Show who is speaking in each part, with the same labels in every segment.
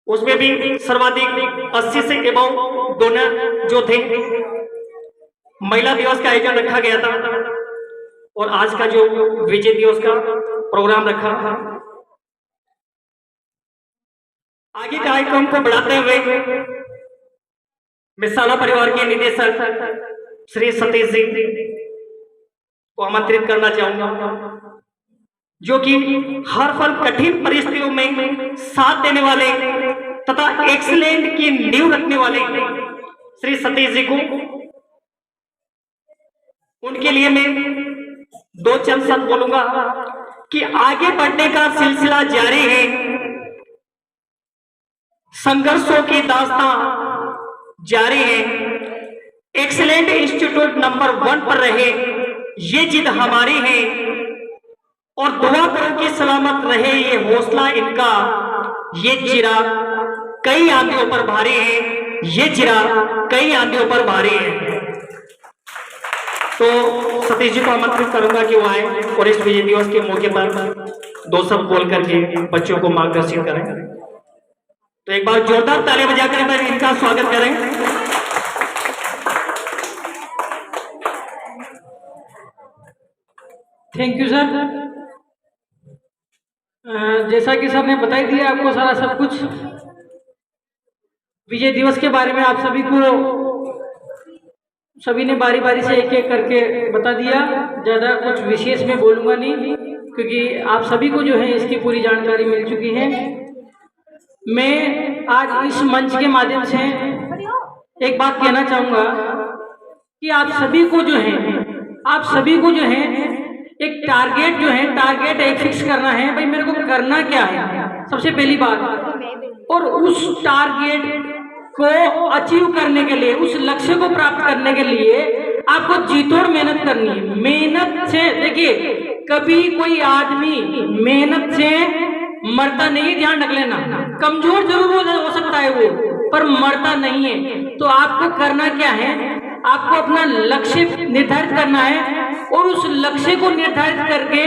Speaker 1: उसमें भी सर्वाधिक 80 से एबव डोनर जो थे। महिला दिवस का आयोजन रखा गया था और आज का जो विजय दिवस का प्रोग्राम रखा। आगे कार्यक्रम को बढ़ाते हुए मैं साला परिवार के निदेशक श्री सतीश जी को आमंत्रित करना चाहूंगा, जो कि हर पल कठिन परिस्थितियों में साथ देने वाले तथा एक्सीलेंट की नींव रखने वाले श्री सतीश जी को, उनके लिए मैं दो चंद शब्द बोलूंगा कि आगे बढ़ने का सिलसिला जारी है। संघर्षों की दास्तां जारी है। एक्सीलेंट इंस्टीट्यूट नंबर 1 पर रहे, ये जिद हमारी है और दुआ करो कि सलामत रहे ये हौसला इनका। ये चिराग कई आंधियों पर भारी है, ये चिराग कई आंधियों पर भारी है। तो सतीश जी को आमंत्रित करूंगा कि वो आए और इस विजय दिवस के मौके पर दो शब्द बोल करके बच्चों को मार्गदर्शित करें। तो एक बार जोरदार ताली बजाकर इनका स्वागत करें।
Speaker 2: Thank you sir. जैसा कि सर ने बता ही दिया आपको सारा सब कुछ विजय दिवस के बारे में। आप सभी ने बारी बारी से एक एक करके बता दिया। ज़्यादा कुछ विशेष में बोलूँगा नहीं, क्योंकि आप सभी को जो है इसकी पूरी जानकारी मिल चुकी है। मैं आज इस मंच के माध्यम से एक बात कहना चाहूँगा कि आप सभी को जो है एक टारगेट एक फिक्स करना है। भाई मेरे को करना क्या है, सबसे पहली बात। और उस टारगेट को अचीव करने के लिए, उस लक्ष्य को प्राप्त करने के लिए आपको जीतोड़ मेहनत करनी है। मेहनत से देखिए, कभी कोई आदमी मेहनत से मरता नहीं, ध्यान रख लेना। कमजोर जरूर हो सकता है वो, पर मरता नहीं है। तो आपको करना क्या है, आपको अपना लक्ष्य निर्धारित करना है और उस लक्ष्य को निर्धारित करके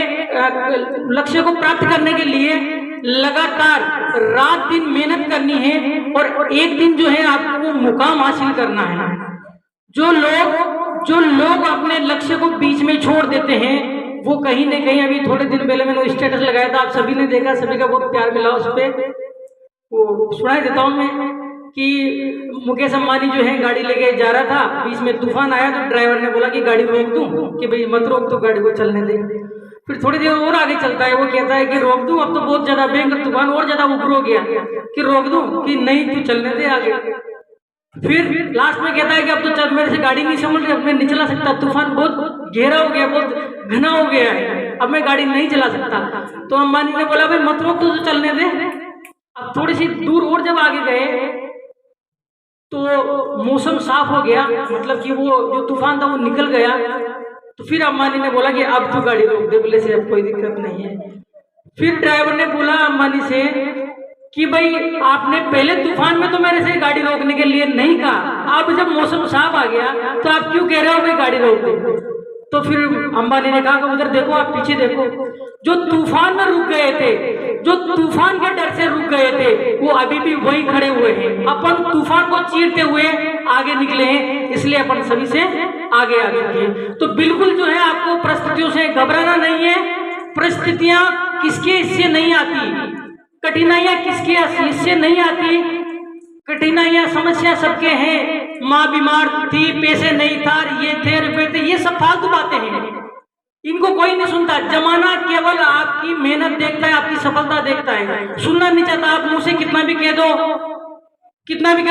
Speaker 2: लक्ष्य को प्राप्त करने के लिए लगातार रात दिन मेहनत करनी है और एक दिन जो है आपको वो मुकाम हासिल करना है। जो लोग अपने लक्ष्य को बीच में छोड़ देते हैं वो कहीं न कहीं, अभी थोड़े दिन पहले मैंने स्टेटस लगाया था, आप सभी ने देखा, सभी का बहुत प्यार मिला उस पर। वो सुनाई देता हूँ मैं कि मुकेश अंबानी जो है गाड़ी लेके जा रहा था, बीच में तूफान आया तो ड्राइवर ने बोला कि गाड़ी रोक दूं, कि भाई मत रोक, तो गाड़ी को चलने दे। फिर थोड़ी देर और आगे चलता है, वो कहता है कि रोक दूं, अब तो बहुत ज्यादा भयंकर तूफान और ज्यादा ऊपर हो गया, कि रोक दूं, कि नहीं तू चलने दे आगे। फिर लास्ट में कहता है कि अब तो चल, मेरे से गाड़ी नहीं संभल रही, अब मैं नहीं चला सकता, तूफान बहुत गहरा हो गया, बहुत घना हो गया है, अब मैं गाड़ी नहीं चला सकता। तो अंबानी ने बोला भाई मत रोक, तो चलने दे। अब थोड़ी सी दूर और जब आगे गए तो मौसम साफ हो गया, मतलब कि वो जो तूफान था वो निकल गया। तो फिर अंबानी ने बोला कि अब तो गाड़ी रोक दे, बोले से अब कोई दिक्कत नहीं है। फिर ड्राइवर ने बोला अंबानी से कि भाई आपने पहले तूफान में तो मेरे से गाड़ी रोकने के लिए नहीं कहा, अब जब मौसम साफ आ गया तो आप क्यों कह रहे हो भाई गाड़ी रोक दे। तो फिर अंबानी ने कहा कि उधर देखो, आप पीछे देखो, जो तूफान में रुक गए थे, जो तूफान के डर से रुक गए थे, वो अभी भी वहीं खड़े हुए हैं। अपन तूफान को चीरते हुए आगे निकले हैं, इसलिए अपन सभी से आगे आ चुके हैं। तो बिल्कुल जो है आपको परिस्थितियों से घबराना नहीं है। परिस्थितियां किसके हिस्से नहीं आती, कठिनाइयां किसके हिस्से नहीं आती। कठिनाइयां समस्या सबके हैं। माँ बीमार थी, पैसे नहीं था, ये थे, रुपए थे, ये सब फालतू बातें हैं, इनको कोई नहीं सुनता। जमाना केवल आपकी मेहनत देखता है, आपकी सफलता देखता है, सुनना नहीं चाहता। आप मुंह से कितना भी कह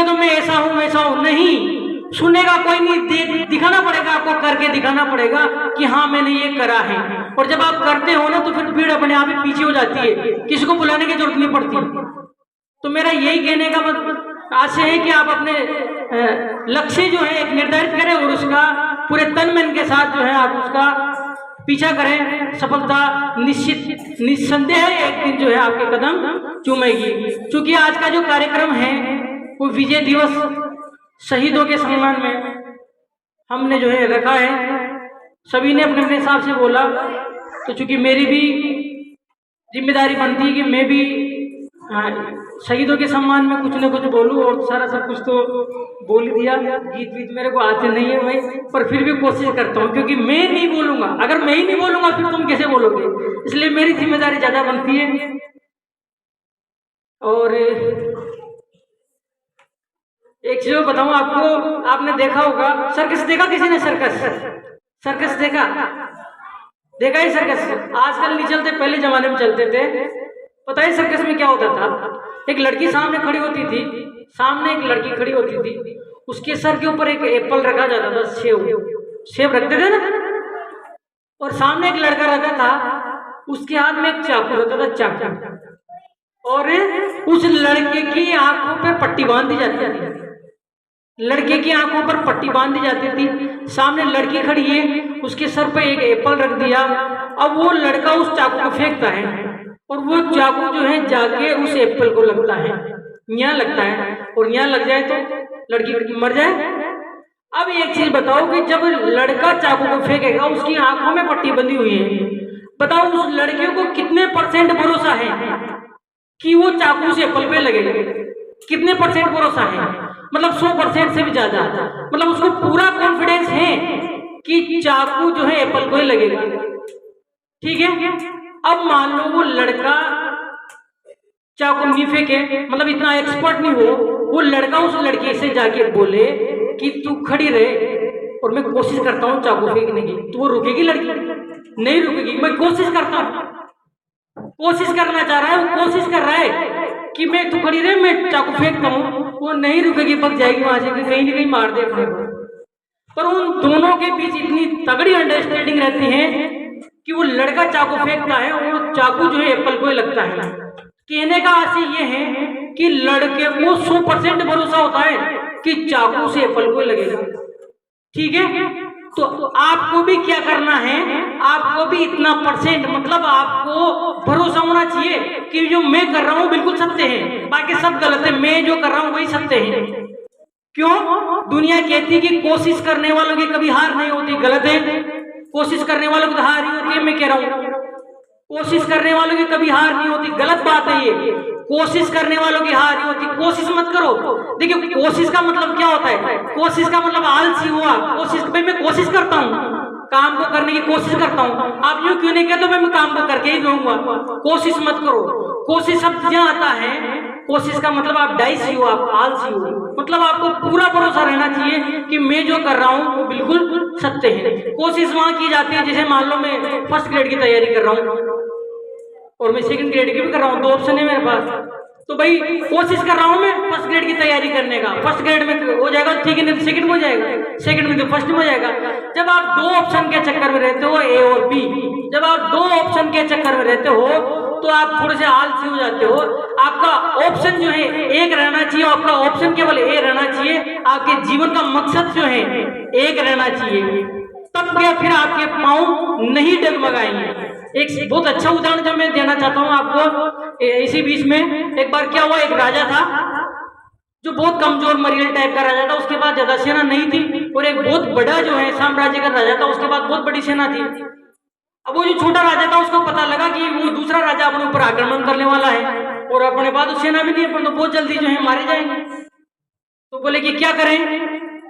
Speaker 2: दो मैं ऐसा हूं वैसा हूं, नहीं सुनेगा कोई नहीं। दिखाना पड़ेगा आपको, करके दिखाना पड़ेगा कि हाँ मैंने ये करा है। और जब आप करते हो ना तो फिर भीड़ अपने आप ही पीछे हो जाती है, किसी को बुलाने की जरूरत नहीं पड़ती। तो मेरा यही कहने का मतलब आशय है कि आप अपने लक्ष्य जो है एक निर्धारित करें और उसका पूरे तन मन के साथ जो है आप उसका पीछा करें। सफलता निस्संदेह एक दिन जो है आपके कदम चूमेगी। क्योंकि आज का जो कार्यक्रम है वो विजय दिवस शहीदों के सम्मान में हमने जो है रखा है। सभी ने अपने अपने हिसाब से बोला, तो चूंकि मेरी भी जिम्मेदारी बनती है कि मैं भी शहीदों के सम्मान में कुछ न कुछ बोलूं, और सारा सब कुछ तो बोल ही दिया। गीत वीत मेरे को आते नहीं है भाई, पर फिर भी कोशिश करता हूँ, क्योंकि मैं नहीं बोलूंगा, अगर मैं ही नहीं बोलूंगा फिर तुम कैसे बोलोगे, इसलिए मेरी जिम्मेदारी ज्यादा बनती है। और एक चीज बताऊं आपको, आपने देखा होगा सर्कस, देखा किसी ने सर्कस? सर्कस देखा? देखा ही सर्कस? आजकल नहीं चलते, पहले जमाने में चलते थे। पता है सर्कस में क्या होता था? एक लड़की सामने खड़ी होती थी, सामने एक लड़की खड़ी होती थी, उसके सर के ऊपर एक एप्पल रखा जाता था, सेब रखते थे ना, और सामने एक लड़का रहता था, उसके हाथ में एक चाकू रहता था, चाकू, और उस लड़के की आंखों पर पट्टी बांध दी जाती थी, लड़के की आंखों पर पट्टी बांध दी जाती थी। सामने लड़की खड़ी है, उसके सर पे एक एप्पल रख दिया। अब वो लड़का उस चाकू को फेंकता है, और वो चाकू जो है जाके उस एप्पल को लगता है, यहाँ लगता है, और यहाँ लग जाए तो लड़की मर जाए। अब एक चीज बताओ कि जब लड़का चाकू को फेंकेगा, उसकी आंखों में पट्टी बंधी हुई है, बताओ उस लड़के को कितने % भरोसा है कि वो चाकू से एप्पल पे लगेगा? कितने % भरोसा है? मतलब 100% से भी ज्यादा। मतलब उसको पूरा कॉन्फिडेंस है कि चाकू जो है एप्पल को ही लगेगा। ठीक है, अब मान लो वो लड़का चाकू नहीं फेंके, मतलब इतना एक्सपर्ट नहीं हो, वो लड़का उस लड़की से जाके बोले कि तू खड़ी रहे और मैं कोशिश करता हूँ चाकू फेंकने की, तो वो रुकेगी? लड़की नहीं रुकेगी। मैं कोशिश करता हूँ, कोशिश करना चाह रहा है, वो कोशिश कर रहा है कि मैं तू खड़ी रहे, मैं चाकू फेंकता हूँ, वो नहीं रुकेगी, पक जाएगी वहां से, कहीं ना कहीं मार दे अपने को। पर उन दोनों के बीच इतनी तगड़ी अंडरस्टैंडिंग रहती है कि वो लड़का चाकू फेंकता है और वो चाकू जो है एप्पल को ही लगता है। कहने का आशय ये है कि लड़के को 100% भरोसा होता है कि चाकू से एप्पल को ही लगेगा। ठीक है, तो आपको भी क्या करना है, आपको भी इतना % मतलब आपको भरोसा होना चाहिए कि जो मैं कर रहा हूं बिल्कुल सत्य है, बाकी सब गलत है, मैं जो कर रहा हूं वही सत्य है। क्यों? दुनिया कहती कि कोशिश करने वालों की कभी हार नहीं होती, गलत है। कोशिश करने वालों की तो हार ही होती है, मैं कह रहा हूं कोशिश करने वालों की कभी हार नहीं होती, गलत बात है ये। कोशिश करने वालों की हार नहीं होती, कोशिश मत करो। देखिए कोशिश का मतलब क्या होता है? कोशिश का मतलब आलसी हुआ। कोशिश भाई मैं कोशिश करता हूँ, काम को करने की कोशिश करता हूँ, आप यूं क्यों नहीं कहते? मैं काम को करके ही रहूंगा। कोशिश मत करो। कोशिश शब्द क्या आता है? कोशिश का मतलब आप डाइसी हो, आप आलसी हो। मतलब आपको पूरा भरोसा रहना चाहिए कि मैं जो कर रहा हूँ वो बिल्कुल सत्य है। कोशिश वहां की जाती है, जैसे मान लो मैं फर्स्ट ग्रेड की तैयारी कर रहा हूँ और मैं सेकंड ग्रेड की भी कर रहा हूँ, 2 ऑप्शन है मेरे पास, तो भाई कोशिश कर रहा हूँ मैं फर्स्ट ग्रेड की तैयारी करने का। फर्स्ट ग्रेड में हो जाएगा ठीक है, नहीं तो सेकंड में हो जाएगा, सेकंड में तो फर्स्ट में हो जाएगा। जब आप 2 ऑप्शन के चक्कर में रहते हो, ए और बी, जब आप 2 ऑप्शन के चक्कर में रहते हो तो आप थोड़े से आलसी हो जाते हो। आपका ऑप्शन जो है एक रहना चाहिए, आपका ऑप्शन केवल ए रहना चाहिए। आपके जीवन का मकसद जो है एक रहना चाहिए, तब क्या फिर आपके पांव नहीं डगमगाएंगे। एक बहुत अच्छा उदाहरण जो मैं देना चाहता हूँ आपको इसी बीच में। एक बार क्या हुआ, एक राजा था जो बहुत कमजोर मरील टाइप का राजा था, उसके पास ज्यादा सेना नहीं थी, और एक बहुत बड़ा जो है साम्राज्य का राजा था, उसके पास बहुत बड़ी सेना थी। अब वो जो छोटा राजा था उसको पता लगा कि वो दूसरा राजा अपने ऊपर आक्रमण करने वाला है, और अपने पास तो सेना भी नहीं है, पर तो बहुत जल्दी जो है मारे जाएंगे। तो बोले कि क्या करें,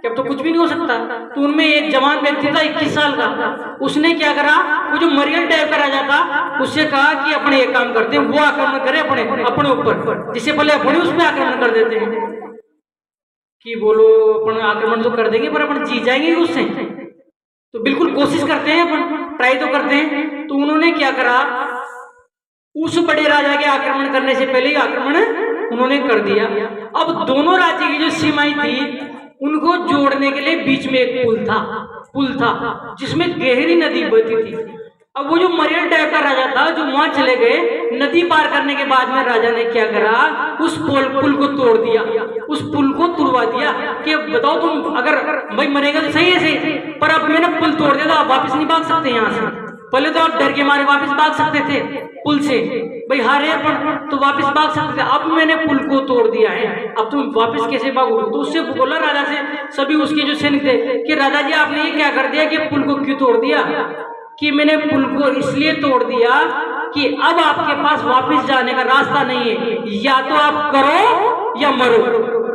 Speaker 2: कि अब तो कुछ भी नहीं हो सकता। तो उनमें एक जवान व्यक्ति था 21 साल का, उसने क्या करा, वो जो मरियल टाइप का राजा था उससे कहा कि अपने एक काम करते हैं, वो आक्रमण करे अपने ऊपर, जिससे पहले अपने उस पर आक्रमण कर देते हैं कि बोलो अपन आक्रमण तो कर देंगे पर अपन जीत जाएंगे उससे, तो बिल्कुल कोशिश करते हैं, अपन ट्राई तो करते हैं। तो उन्होंने क्या करा, उस बड़े राजा के आक्रमण करने से पहले ही आक्रमण उन्होंने कर दिया। अब दोनों राज्य की जो सीमाएं थी उनको जोड़ने के लिए बीच में एक पुल था जिसमें गहरी नदी बहती थी। अब वो जो मरियल टाइप का राजा था जो वहां चले गए, नदी पार करने के बाद में राजा ने क्या करा, उस पुल को तोड़ दिया, उस पुल को तुड़वा दिया कि बताओ तुम अगर भाई मरेगा तो सही है सही, पर अब मैंने पुल तोड़ दिया तो आप वापस नहीं भाग सकते यहाँ से। पहले तो आप डर के मारे वापस भाग सकते थे पुल से, भाई हारे अपन तो वापस भाग सकते थे, अब मैंने पुल को तोड़ दिया है, अब तुम वापस कैसे भागोगे। तो उससे बोला राजा से सभी उसके जो सैनिक थे कि राजा जी आपने ये क्या कर दिया कि पुल को क्यों तोड़ दिया, कि मैंने पुल को इसलिए तोड़ दिया कि अब आपके पास वापस जाने का रास्ता नहीं है, या तो आप करो या मरो,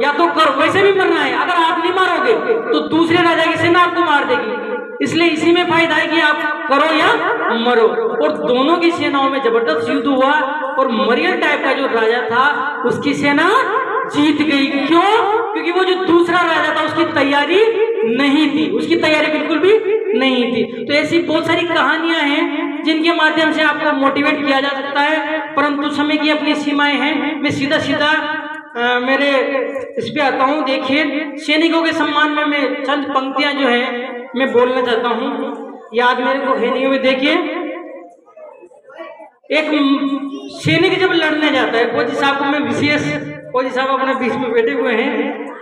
Speaker 2: या तो करो, वैसे भी मरना है। अगर आप नहीं मारोगे तो दूसरे राजा की सेना आपको मार देगी, इसलिए इसी में फायदा है कि आप करो या मरो। और दोनों की सेनाओं में जबरदस्त युद्ध हुआ और मरियल टाइप का जो राजा था उसकी सेना जीत गई। क्यों? क्योंकि वो जो दूसरा राजा था उसकी तैयारी नहीं थी, उसकी तैयारी बिल्कुल भी नहीं थी। तो ऐसी बहुत सारी कहानियां हैं जिनके माध्यम से आपको मोटिवेट किया जा सकता है, परंतु समय की अपनी सीमाएं हैं। मैं सीधा सीधा मेरे इस पे आता हूँ। देखिए, सैनिकों के सम्मान में मैं चंद पंक्तियां जो है मैं बोलना चाहता हूँ, याद मेरे को है नहीं हुई। देखिए, एक सैनिक जब लड़ने जाता है, फौजी साहब को मैं विशेष, फौजी साहब अपने बीच में बैठे हुए हैं,